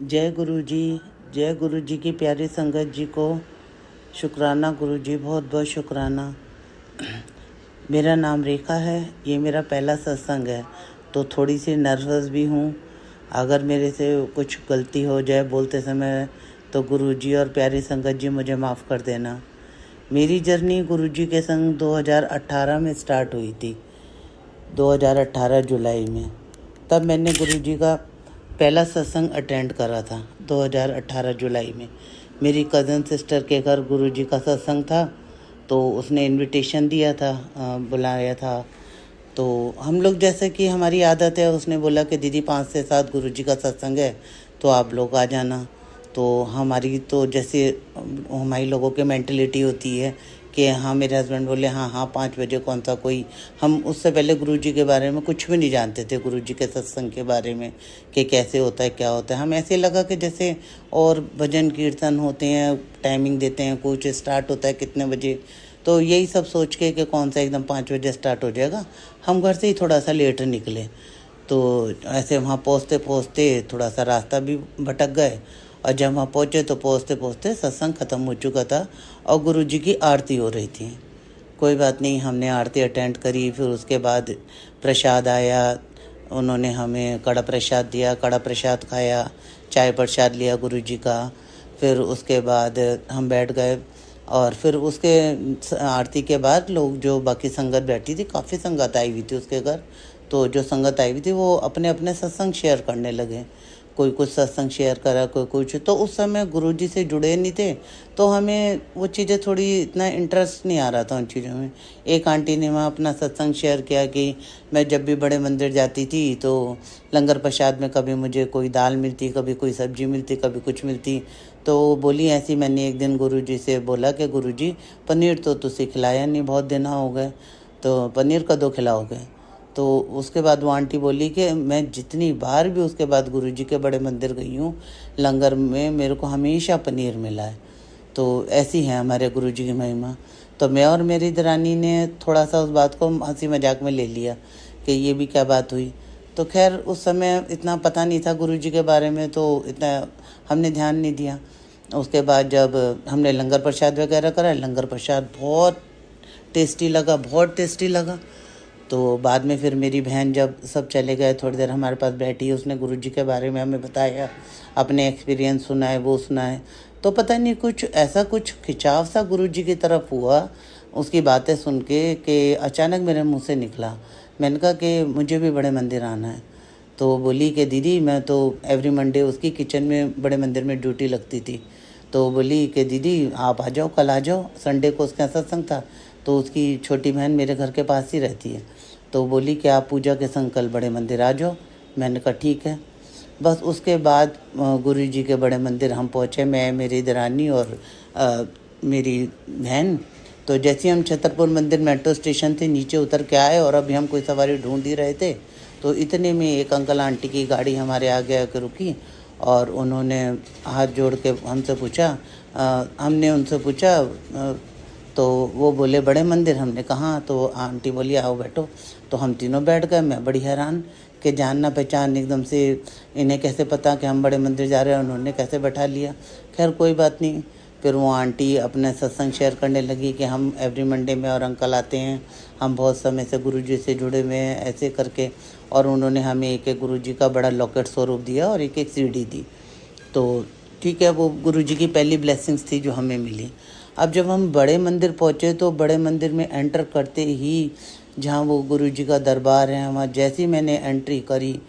जय गुरु जी। जय गुरु जी की प्यारी संगत जी को शुक्राना। गुरु जी बहुत बहुत शुक्राना। मेरा नाम रेखा है। ये मेरा पहला सत्संग है तो थोड़ी सी नर्वस भी हूँ। अगर मेरे से कुछ गलती हो जाए बोलते समय तो गुरु जी और प्यारी संगत जी मुझे माफ़ कर देना। मेरी जर्नी गुरु जी के संग 2018 में स्टार्ट हुई थी, 2018 जुलाई में। तब मैंने गुरु जी का पहला सत्संग अटेंड करा था 2018 जुलाई में। मेरी कज़न सिस्टर के घर गुरु जी का सत्संग था तो उसने इनविटेशन दिया था, बुलाया था। तो हम लोग, जैसे कि हमारी आदत है, उसने बोला कि दीदी 5 से 7 गुरु जी का सत्संग है तो आप लोग आ जाना। तो हमारी तो जैसे हमारी लोगों की मेंटलिटी होती है कि हाँ, मेरे हस्बैंड बोले हाँ 5 बजे कौन सा कोई, हम उससे पहले गुरुजी के बारे में कुछ भी नहीं जानते थे, गुरुजी के सत्संग के बारे में कि कैसे होता है क्या होता है। हम ऐसे लगा कि जैसे और भजन कीर्तन होते हैं, टाइमिंग देते हैं, कुछ स्टार्ट होता है कितने बजे, तो यही सब सोच के कि कौन सा एकदम 5 बजे स्टार्ट हो जाएगा। हम घर से ही थोड़ा सा लेट निकले तो ऐसे वहाँ पहुँचते पहुँचते थोड़ा सा रास्ता भी भटक गए और जब वहाँ पहुँचे तो पहुँचते पहुँचते सत्संग ख़त्म हो चुका था और गुरु जी की आरती हो रही थी। कोई बात नहीं, हमने आरती अटेंड करी। फिर उसके बाद प्रसाद आया, उन्होंने हमें कड़ा प्रसाद दिया, कड़ा प्रसाद खाया, चाय प्रसाद लिया गुरु जी का। फिर उसके बाद हम बैठ गए और फिर उसके आरती के बाद लोग, जो बाकी संगत बैठी थी, काफ़ी संगत आई हुई थी उसके घर, तो जो संगत आई हुई थी वो अपने अपने सत्संग शेयर करने लगे। कोई कुछ सत्संग शेयर करा, कोई कुछ। तो उस समय गुरुजी से जुड़े नहीं थे तो हमें वो चीज़ें थोड़ी इतना इंटरेस्ट नहीं आ रहा था उन चीज़ों में। एक आंटी ने वहाँ अपना सत्संग शेयर किया कि मैं जब भी बड़े मंदिर जाती थी तो लंगर प्रसाद में कभी मुझे कोई दाल मिलती, कभी कोई सब्जी मिलती, कभी कुछ मिलती। तो बोली ऐसी, मैंने एक दिन गुरुजी से बोला कि गुरुजी पनीर तो तुझसे खिलाया नहीं, बहुत दिन हो गए, तो पनीर कदों खिलाओगे। तो उसके बाद वो आंटी बोली कि मैं जितनी बार भी उसके बाद गुरुजी के बड़े मंदिर गई हूँ, लंगर में मेरे को हमेशा पनीर मिला है। तो ऐसी है हमारे गुरुजी की महिमा। तो मैं और मेरी दरानी ने थोड़ा सा उस बात को हंसी मजाक में ले लिया कि ये भी क्या बात हुई। तो खैर उस समय इतना पता नहीं था गुरुजी के बारे में, तो इतना हमने ध्यान नहीं दिया। उसके बाद जब हमने लंगर प्रसाद वगैरह करा, लंगर प्रसाद बहुत टेस्टी लगा, बहुत टेस्टी लगा। तो बाद में फिर मेरी बहन जब सब चले गए, थोड़ी देर हमारे पास बैठी, उसने गुरुजी के बारे में हमें बताया, अपने एक्सपीरियंस सुनाए, वो सुनाए। तो पता नहीं कुछ ऐसा कुछ खिंचाव सा गुरुजी की तरफ हुआ उसकी बातें सुन के कि अचानक मेरे मुंह से निकला। मैंने कहा कि मुझे भी बड़े मंदिर आना है। तो बोली कि दीदी मैं तो एवरी मंडे उसकी किचन में बड़े मंदिर में ड्यूटी लगती थी। तो बोली कि दीदी आप आ जाओ, कल आ जाओ। संडे को उसका सत्संग था तो उसकी छोटी बहन मेरे घर के पास ही रहती है। तो बोली कि आप पूजा के संग कल बड़े मंदिर आ जाओ। मैंने कहा ठीक है। बस उसके बाद गुरु जी के बड़े मंदिर हम पहुँचे, मैं, मेरी दरानी और मेरी बहन। तो जैसे हम छतरपुर मंदिर मेट्रो स्टेशन थे नीचे उतर के आए और अभी हम कोई सवारी ढूंढ ही रहे थे, तो इतने में एक अंकल आंटी की गाड़ी हमारे आगे आके रुकी और उन्होंने हाथ जोड़ के हमसे पूछा, हमने उनसे पूछा तो वो बोले बड़े मंदिर। हमने कहा, तो आंटी बोली आओ बैठो। तो हम तीनों बैठ गए। मैं बड़ी हैरान कि जान ना पहचान एकदम से, इन्हें कैसे पता कि हम बड़े मंदिर जा रहे हैं, उन्होंने कैसे बैठा लिया। खैर कोई बात नहीं। फिर वो आंटी अपने सत्संग शेयर करने लगी कि हम एवरी मंडे में और अंकल आते हैं, हम बहुत समय से गुरुजी से जुड़े हुए हैं, ऐसे करके। और उन्होंने हमें एक एक गुरुजी का बड़ा लॉकेट स्वरूप दिया और एक एक सीढ़ी दी। तो ठीक है, वो गुरुजी की पहली ब्लेसिंग्स थी जो हमें मिली। अब जब हम बड़े मंदिर पहुँचे तो बड़े मंदिर में एंटर करते ही जहाँ वो गुरुजी का दरबार है, वहाँ जैसी मैंने एंट्री करी,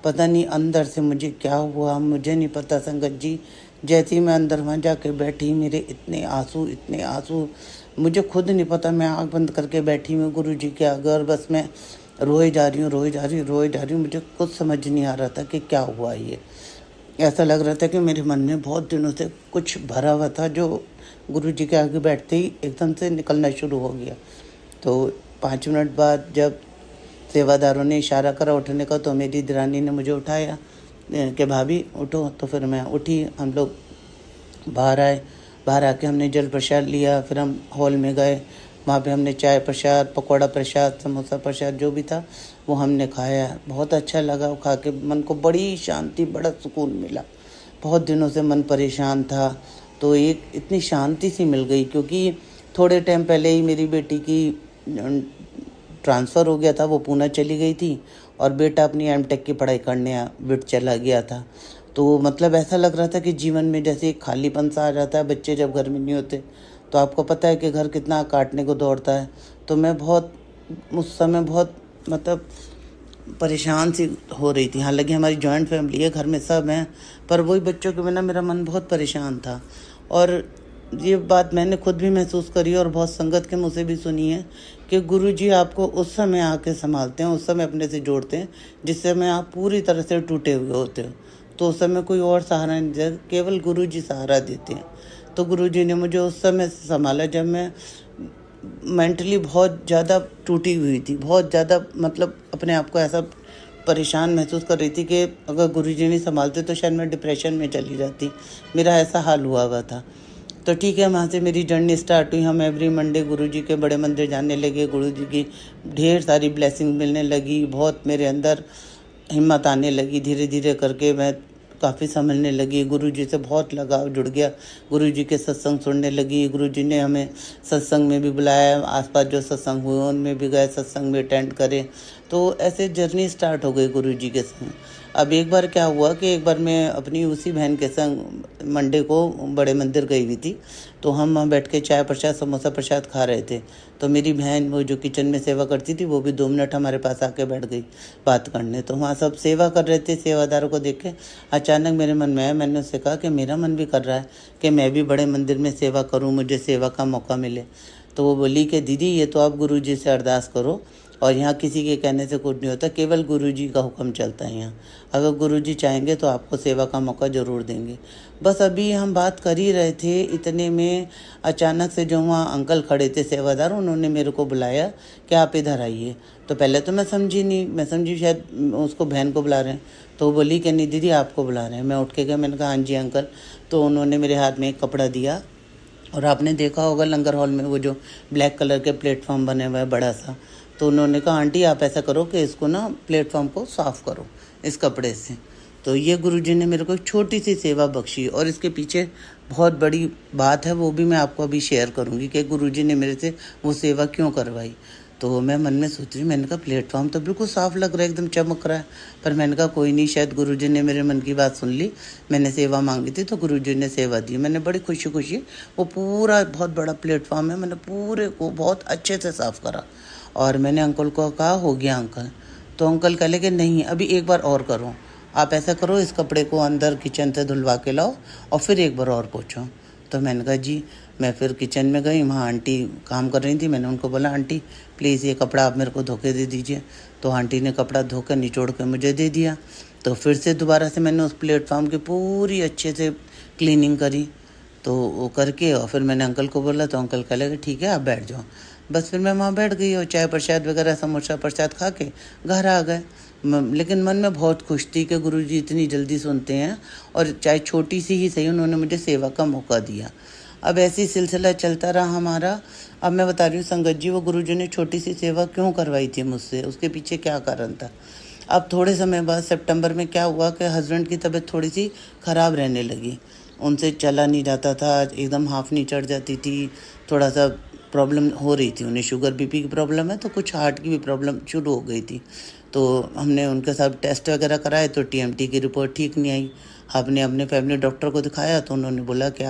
पता नहीं अंदर से मुझे क्या हुआ, मुझे नहीं पता संगत जी। जैसे ही मैं अंदर वहाँ जाके बैठी, मेरे इतने आंसू, इतने आंसू, मुझे खुद नहीं पता। मैं आँख बंद करके बैठी हूँ गुरुजी के आगे और बस मैं रोए जा रही हूँ, रोए जा रही हूँ, रोए जा रही हूँ। मुझे कुछ समझ नहीं आ रहा था कि क्या हुआ। ये ऐसा लग रहा था कि मेरे मन में बहुत दिनों से कुछ भरा हुआ था जो गुरुजी के आगे बैठते ही एकदम से निकलना शुरू हो गया। तो 5 मिनट बाद जब सेवादारों ने इशारा करा उठने का तो मेरी दरानी ने मुझे उठाया कि भाभी उठो। तो फिर मैं उठी। हम लोग बाहर आए, बाहर आके हमने जल प्रसाद लिया। फिर हम हॉल में गए, वहाँ पे हमने चाय प्रसाद, पकौड़ा प्रसाद, समोसा प्रसाद जो भी था वो हमने खाया। बहुत अच्छा लगा वो खा के, मन को बड़ी शांति, बड़ा सुकून मिला। बहुत दिनों से मन परेशान था, तो एक इतनी शांति सी मिल गई, क्योंकि थोड़े टाइम पहले ही मेरी बेटी की ट्रांसफ़र हो गया था, वो पूना चली गई थी और बेटा अपनी एमटेक की पढ़ाई करने बिट चला गया था। तो मतलब ऐसा लग रहा था कि जीवन में जैसे एक खालीपन सा आ जाता है, बच्चे जब घर में नहीं होते, तो आपको पता है कि घर कितना काटने को दौड़ता है। तो मैं बहुत उस समय बहुत मतलब परेशान सी हो रही थी। हालाँकि हमारी जॉइंट फैमिली है, घर में सब हैं, पर वही बच्चों के बिना मेरा मन बहुत परेशान था। और ये बात मैंने खुद भी महसूस करी और बहुत संगत के मुँह से भी सुनी है कि गुरुजी आपको उस समय आके संभालते हैं, उस समय अपने से जोड़ते हैं जिस समय आप पूरी तरह से टूटे हुए होते हो। तो उस समय कोई और सहारा नहीं देता, केवल गुरुजी सहारा देते हैं। तो गुरुजी ने मुझे उस समय से संभाला जब मैं मेंटली बहुत ज़्यादा टूटी हुई थी, बहुत ज़्यादा मतलब अपने आप को ऐसा परेशान महसूस कर रही थी कि अगर गुरुजी नहीं संभालते तो शायद मैं डिप्रेशन में चली जाती। मेरा ऐसा हाल हुआ था। तो ठीक है, वहाँ से मेरी जर्नी स्टार्ट हुई। हम एवरी मंडे गुरुजी के बड़े मंदिर जाने लगे। गुरुजी की ढेर सारी ब्लेसिंग मिलने लगी, बहुत मेरे अंदर हिम्मत आने लगी। धीरे धीरे करके मैं काफ़ी समझने लगी, गुरुजी से बहुत लगाव जुड़ गया। गुरुजी के सत्संग सुनने लगी। गुरुजी ने हमें सत्संग में भी बुलाया, आसपास जो सत्संग हुए उनमें भी गए, सत्संग में अटेंड करे। तो ऐसे जर्नी स्टार्ट हो गई गुरुजी के संग। अब एक बार क्या हुआ कि एक बार मैं अपनी उसी बहन के संग मंडे को बड़े मंदिर गई हुई थी। तो हम वहाँ बैठ के चाय प्रसाद समोसा प्रसाद खा रहे थे। तो मेरी बहन वो जो किचन में सेवा करती थी, वो भी 2 मिनट हमारे पास आके बैठ गई बात करने। तो वहाँ सब सेवा कर रहे थे, सेवादारों को देख के अचानक मेरे मन में आया। मैंने उससे कहा कि मेरा मन भी कर रहा है कि मैं भी बड़े मंदिर में सेवा करूँ, मुझे सेवा का मौका मिले। तो वो बोली कि दीदी ये तो आप गुरुजी से अरदास करो, और यहाँ किसी के कहने से कुछ नहीं होता, केवल गुरुजी का हुक्म चलता है यहाँ। अगर गुरुजी चाहेंगे तो आपको सेवा का मौका ज़रूर देंगे। बस अभी हम बात कर ही रहे थे, इतने में अचानक से जो वहाँ अंकल खड़े थे सेवादार, उन्होंने मेरे को बुलाया कि आप इधर आइए। तो पहले तो मैं समझी नहीं, मैं समझी शायद उसको बहन को बुला रहे हैं। तो वो बोली कि नहीं दीदी आपको बुला रहे हैं। मैं उठ के गया, मैंने कहा हाँ जी अंकल। तो उन्होंने मेरे हाथ में एक कपड़ा दिया, और आपने देखा होगा लंगर हॉल में वो जो ब्लैक कलर के प्लेटफॉर्म बने हुए हैं बड़ा सा। तो उन्होंने कहा आंटी आप ऐसा करो कि इसको ना प्लेटफॉर्म को साफ़ करो इस कपड़े से। तो ये गुरुजी ने मेरे को एक छोटी सी सेवा बख्शी, और इसके पीछे बहुत बड़ी बात है, वो भी मैं आपको अभी शेयर करूँगी कि गुरुजी ने मेरे से वो सेवा क्यों करवाई। तो मैं मन में सोच रही, मैंने कहा प्लेटफॉर्म तो बिल्कुल साफ़ लग रहा है, एकदम चमक रहा है। पर मैंने कहा कोई नहीं, शायद गुरुजी ने मेरे मन की बात सुन ली। मैंने सेवा मांगी थी तो गुरुजी ने सेवा दी। मैंने बड़ी खुशी खुशी वो पूरा बहुत बड़ा प्लेटफॉर्म है, मैंने पूरे को बहुत अच्छे से साफ़ करा। और मैंने अंकल को कहा हो गया अंकल। तो अंकल कह कि नहीं अभी एक बार और करो, आप ऐसा करो इस कपड़े को अंदर किचन से धुलवा के लाओ और फिर एक बार और पोंछो। तो मैंने कहा जी। मैं फिर किचन में गई, वहाँ आंटी काम कर रही थी। मैंने उनको बोला आंटी प्लीज़ ये कपड़ा आप मेरे को धो के दे दीजिए। तो आंटी ने कपड़ा धो कर निचोड़ के मुझे दे दिया। तो फिर से दोबारा से मैंने उस प्लेटफॉर्म की पूरी अच्छे से क्लीनिंग करी। तो वो करके और फिर मैंने अंकल को बोला, तो अंकल कह लगे ठीक है आप बैठ जाओ। बस फिर मैं वहाँ बैठ गई और चाय प्रसाद वगैरह समोसा प्रसाद खा के घर आ गए। लेकिन मन में बहुत खुश थी कि गुरुजी इतनी जल्दी सुनते हैं, और चाहे छोटी सी ही सही उन्होंने मुझे सेवा का मौका दिया। अब ऐसी सिलसिला चलता रहा हमारा। अब मैं बता रही हूँ संगत जी, वो गुरुजी ने छोटी सी सेवा क्यों करवाई थी मुझसे, उसके पीछे क्या कारण था। अब थोड़े समय बाद सितंबर में क्या हुआ कि हस्बैंड की तबीयत थोड़ी सी ख़राब रहने लगी। उनसे चला नहीं जाता था, एकदम हाफनी चढ़ जाती थी, थोड़ा सा प्रॉब्लम हो रही थी। उन्हें शुगर बीपी की प्रॉब्लम है, तो कुछ हार्ट की भी प्रॉब्लम शुरू हो गई थी। तो हमने उनके साथ टेस्ट वगैरह कराए तो टीएमटी की रिपोर्ट ठीक नहीं आई। हमने अपने फैमिली डॉक्टर को दिखाया तो उन्होंने बोला कि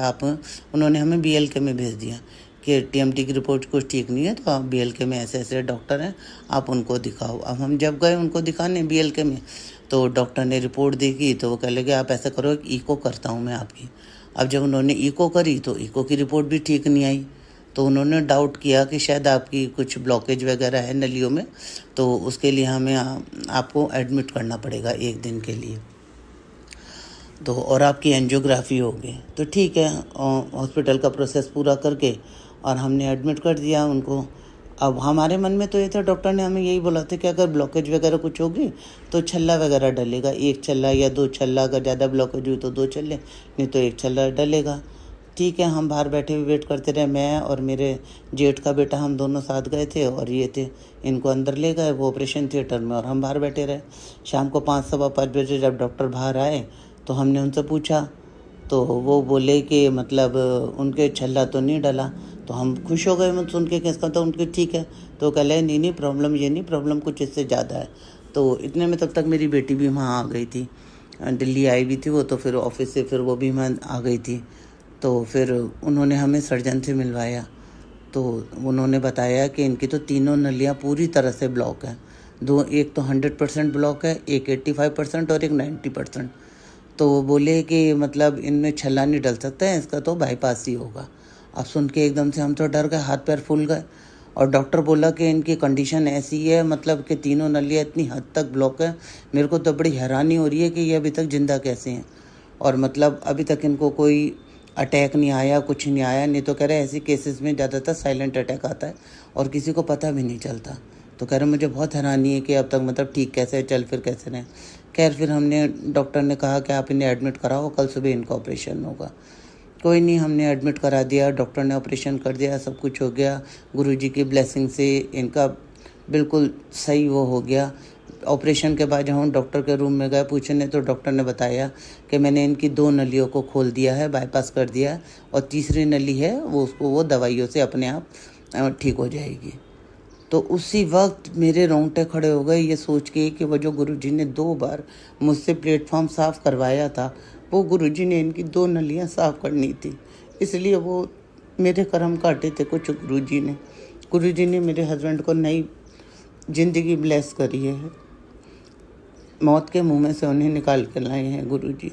उन्होंने हमें बीएलके में भेज दिया कि टीएमटी की रिपोर्ट कुछ ठीक नहीं है, तो आप बीएलके में ऐसे ऐसे डॉक्टर हैं, आप उनको दिखाओ। अब हम जब गए उनको दिखाने बीएलके में, तो डॉक्टर ने रिपोर्ट देखी तो वो कह लगे आप ऐसा करो एक ईको करता हूँ मैं आपकी। अब जब उन्होंने ईको करी तो ईको की रिपोर्ट भी ठीक नहीं आई। तो उन्होंने डाउट किया कि शायद आपकी कुछ ब्लॉकेज वगैरह है नलियों में, तो उसके लिए हमें आपको एडमिट करना पड़ेगा 1 दिन के लिए, तो और आपकी एंजियोग्राफी होगी। तो ठीक है, हॉस्पिटल का प्रोसेस पूरा करके और हमने एडमिट कर दिया उनको। अब हमारे मन में तो ये था, डॉक्टर ने हमें यही बोला था कि अगर ब्लॉकेज वगैरह कुछ होगी तो छल्ला वगैरह डलेगा, 1 छल्ला या 2 छल्ला, अगर ज़्यादा ब्लॉकेज हुई तो 2 छल्ले, नहीं तो 1 छल्ला डलेगा। ठीक है, हम बाहर बैठे हुए वेट करते रहे। मैं और मेरे जेठ का बेटा हम दोनों साथ गए थे, और ये थे, इनको अंदर ले गए वो ऑपरेशन थिएटर में, और हम बाहर बैठे रहे। शाम को 5 सवा 5 बजे जब डॉक्टर बाहर आए तो हमने उनसे पूछा, तो वो बोले कि मतलब उनके छल्ला तो नहीं डला। तो हम खुश हो गए मतलब सुन के कि इसका तो उनके ठीक है। तो कह रहे नहीं प्रॉब्लम ये नहीं, प्रॉब्लम कुछ इससे ज़्यादा है। तो इतने में तब तक मेरी बेटी भी वहाँ आ गई थी, दिल्ली आई भी थी वो, तो फिर ऑफिस से फिर वो भी वहाँ आ गई थी। तो फिर उन्होंने हमें सर्जन से मिलवाया। तो उन्होंने बताया कि इनकी तो तीनों नलियाँ पूरी तरह से ब्लॉक हैं। एक तो 100% ब्लॉक है, एक 85% और एक 90%। तो वो बोले कि मतलब इनमें छल्ला नहीं डल सकता है, इसका तो बाईपास ही होगा। अब सुन के एकदम से हम तो डर गए, हाथ पैर फूल गए। और डॉक्टर बोला कि इनकी कंडीशन ऐसी है, मतलब कि तीनों नलियाँ इतनी हद तक ब्लॉक है। मेरे को तो बड़ी हैरानी हो रही है कि ये अभी तक ज़िंदा कैसे हैं, और मतलब अभी तक इनको कोई अटैक नहीं आया, कुछ नहीं आया। नहीं तो कह रहे ऐसे केसेस में ज़्यादातर साइलेंट अटैक आता है और किसी को पता भी नहीं चलता। तो कह रहे मुझे बहुत हैरानी है कि अब तक मतलब ठीक कैसे चल फिर कैसे रहें। खैर फिर हमने, डॉक्टर ने कहा कि आप इन्हें एडमिट कराओ, कल सुबह इनका ऑपरेशन होगा। कोई नहीं, हमने एडमिट करा दिया, डॉक्टर ने ऑपरेशन कर दिया, सब कुछ हो गया। गुरुजी की ब्लेसिंग से इनका बिल्कुल सही वो हो गया। ऑपरेशन के बाद जब हम डॉक्टर के रूम में गए पूछने, तो डॉक्टर ने बताया कि मैंने इनकी 2 नलियों को खोल दिया है, बाईपास कर दिया है, और तीसरी नली है वो दवाइयों से अपने आप ठीक हो जाएगी। तो उसी वक्त मेरे रोंगटे खड़े हो गए ये सोच के कि वो जो गुरुजी ने 2 बार मुझसे प्लेटफॉर्म साफ़ करवाया था, वो गुरुजी ने इनकी 2 नलियाँ साफ़ करनी थी। इसलिए वो मेरे कर्म काटे थे कुछ गुरुजी ने मेरे हस्बैंड को नई ज़िंदगी ब्लेस करी है। मौत के मुंह में से उन्हें निकाल कर लाए हैं गुरुजी।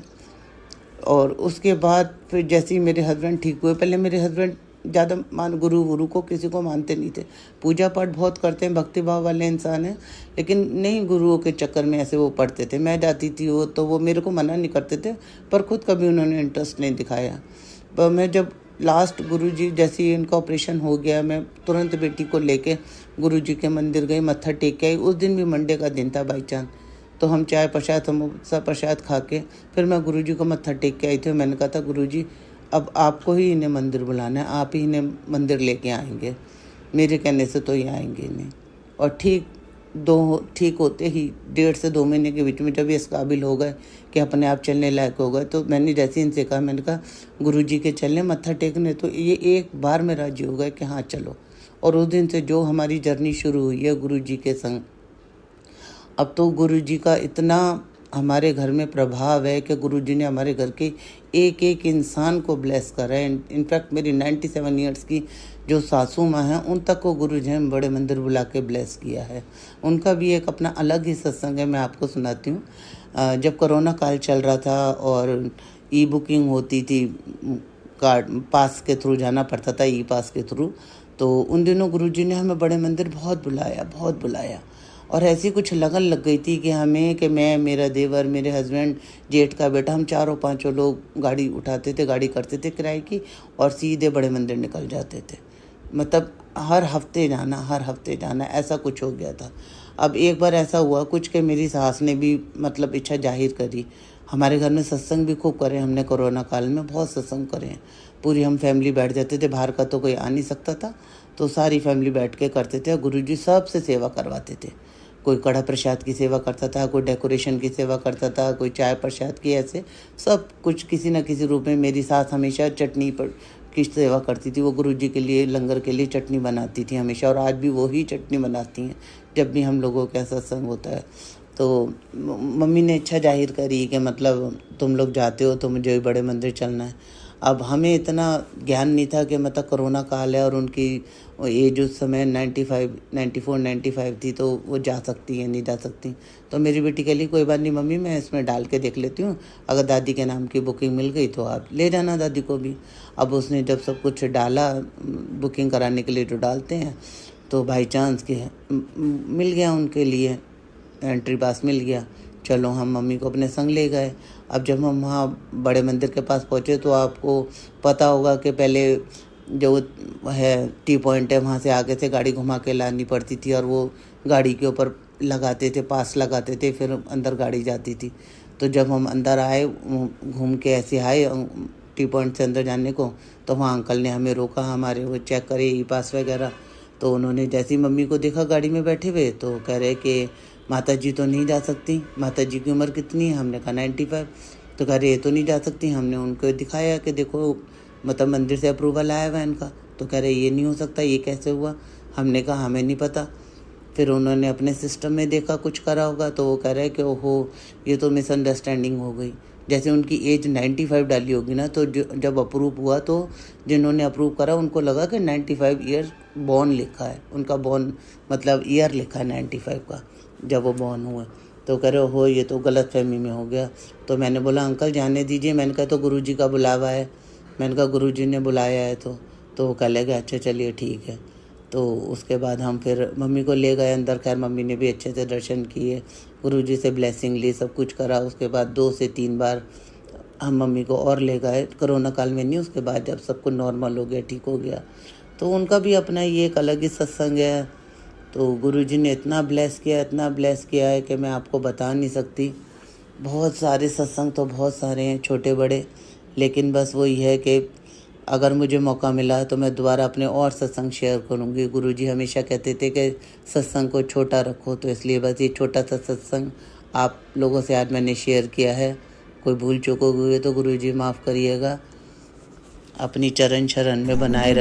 और उसके बाद फिर जैसे ही मेरे हस्बैंड ठीक हुए, पहले मेरे हस्बैंड ज़्यादा गुरु को किसी को मानते नहीं थे, पूजा पाठ बहुत करते हैं, भक्ति भाव वाले इंसान हैं, लेकिन नहीं गुरुओं के चक्कर में ऐसे वो पढ़ते थे। मैं जाती थी वो, तो वो मेरे को मना नहीं करते थे, पर खुद कभी उन्होंने इंटरेस्ट नहीं दिखाया। पर मैं जब लास्ट गुरुजी जैसे ही इनका ऑपरेशन हो गया, मैं तुरंत बेटी को लेके गुरुजी के मंदिर गई, मत्था टेक के आई। उस दिन भी मंडे का दिन था बाई चांस। तो हम चाय प्रसाद समोसा प्रसाद खा के फिर मैं गुरुजी को मत्था टेक के आई थी। मैंने कहा था गुरुजी अब आपको ही इन्हें मंदिर बुलाना है, आप ही इन्हें मंदिर लेके आएंगे, मेरे कहने से तो ये आएंगे नहीं। और ठीक होते ही 1.5 से 2 महीने के बीच में जब ये इस काबिल हो गए कि अपने आप चलने लायक हो गए, तो मैंने जैसे इनसे कहा, मैंने कहा गुरुजी के चलने मत्था टेकने, तो ये एक बार में राजी हो गए कि हाँ चलो। और उस दिन से जो हमारी जर्नी शुरू हुई है गुरुजी के संग, अब तो गुरुजी का इतना हमारे घर में प्रभाव है कि गुरुजी ने हमारे घर के एक एक इंसान को ब्लेस करा है। इनफैक्ट मेरी 97 ईयर्स की जो सासू माँ हैं, उन तक को गुरुजी ने बड़े मंदिर बुला के ब्लेस किया है। उनका भी एक अपना अलग ही सत्संग है, मैं आपको सुनाती हूँ। जब कोरोना काल चल रहा था और ई बुकिंग होती थी, कार्ड पास के थ्रू जाना पड़ता था, ई पास के थ्रू, तो उन दिनों गुरुजी ने हमें बड़े मंदिर बहुत बुलाया। और ऐसी कुछ लगन लग गई थी कि हमें, कि मैं, मेरा देवर, मेरे हस्बैंड, जेठ का बेटा, हम 4-5 लोग गाड़ी उठाते थे, गाड़ी करते थे किराए की, और सीधे बड़े मंदिर निकल जाते थे। मतलब हर हफ्ते जाना ऐसा कुछ हो गया था। अब एक बार ऐसा हुआ कुछ कि मेरी सास ने भी मतलब इच्छा जाहिर करी। हमारे घर में सत्संग भी खूब करे हमने, कोरोना काल में बहुत सत्संग करे हैं। पूरी हम फैमिली बैठ जाते थे, बाहर का तो कोई आ नहीं सकता था, तो सारी फैमिली बैठ के करते थे। गुरुजी सबसे सेवा करवाते थे। कोई कड़ा प्रसाद की सेवा करता था, कोई डेकोरेशन की सेवा करता था, कोई चाय प्रसाद की, ऐसे सब कुछ किसी न किसी रूप में। मेरी सास हमेशा चटनी पर की सेवा करती थी, वो गुरुजी के लिए लंगर के लिए चटनी बनाती थी हमेशा, और आज भी वही चटनी बनाती हैं जब भी हम लोगों का सत्संग होता है। तो मम्मी ने इच्छा जाहिर करी कि मतलब तुम लोग जाते हो तो मुझे भी बड़े मंदिर चलना है। अब हमें इतना ज्ञान नहीं था कि मतलब कोरोना काल है और उनकी एज उस समय 94-95 थी, तो वो जा सकती है नहीं जा सकती। तो मेरी बेटी कह ली कोई बात नहीं मम्मी, मैं इसमें डाल के देख लेती हूँ, अगर दादी के नाम की बुकिंग मिल गई तो आप ले जाना दादी को भी। अब उसने जब सब कुछ डाला, बुकिंग कराने के लिए जो डालते हैं, तो बाई चांस के मिल गया उनके लिए, एंट्री पास मिल गया। चलो हम मम्मी को अपने संग ले गए। अब जब हम वहाँ बड़े मंदिर के पास पहुँचे, तो आपको पता होगा कि पहले जो है टी पॉइंट है, वहाँ से आगे से गाड़ी घुमा के लानी पड़ती थी, और वो गाड़ी के ऊपर लगाते थे, पास लगाते थे, फिर अंदर गाड़ी जाती थी। तो जब हम अंदर आए, घूम के ऐसे आए टी पॉइंट से अंदर जाने को, तो वहाँ अंकल ने हमें रोका, हमारे वो चेक करे ई पास वगैरह। तो उन्होंने जैसे ही मम्मी को देखा गाड़ी में बैठे हुए, तो कह रहे कि माता जी तो नहीं जा सकती। माता जी की उम्र कितनी है? हमने कहा 95। तो कह रहे ये तो नहीं जा सकती। हमने उनको दिखाया कि देखो मतलब मंदिर से अप्रूवल आया हुआ है इनका। तो कह रहे ये नहीं हो सकता, ये कैसे हुआ। हमने कहा हमें नहीं पता। फिर उन्होंने अपने सिस्टम में देखा कुछ करा होगा, तो वो कह रहे कि ओहो ये तो मिसअंडरस्टैंडिंग हो गई। जैसे उनकी एज 95 डाली होगी ना, तो जब अप्रूव हुआ तो जिन्होंने अप्रूव करा उनको लगा कि 95 ईयर बॉर्न लिखा है, उनका बॉर्न मतलब ईयर लिखा है 95 का जब वो बॉर्न हुए। तो कह रहे हो ये तो गलत फहमी में हो गया। तो मैंने बोला अंकल जाने दीजिए। मैंने कहा तो गुरुजी का बुलावा है। मैंने कहा गुरुजी ने बुलाया है। तो वो कह लगे अच्छा चलिए ठीक है। तो उसके बाद हम फिर मम्मी को ले गए अंदर। खैर मम्मी ने भी अच्छे से दर्शन किए, गुरुजी से ब्लेसिंग ली, सब कुछ करा। उसके बाद 2 से 3 बार हम मम्मी को और ले गए, कोरोना काल में नहीं, उसके बाद जब सब कुछ नॉर्मल हो गया, ठीक हो गया। तो उनका भी अपना ये एक अलग ही सत्संग है। तो गुरुजी ने इतना ब्लेस किया है कि मैं आपको बता नहीं सकती। बहुत सारे सत्संग तो बहुत सारे हैं छोटे बड़े, लेकिन बस वही है कि अगर मुझे मौका मिला तो मैं दोबारा अपने और सत्संग शेयर करूँगी। गुरुजी हमेशा कहते थे कि सत्संग को छोटा रखो, तो इसलिए बस ये छोटा सा सत्संग आप लोगों से आज मैंने शेयर किया है। कोई भूल चूक हुई तो गुरुजी माफ़ करिएगा। अपनी चरण शरण में बनाए रख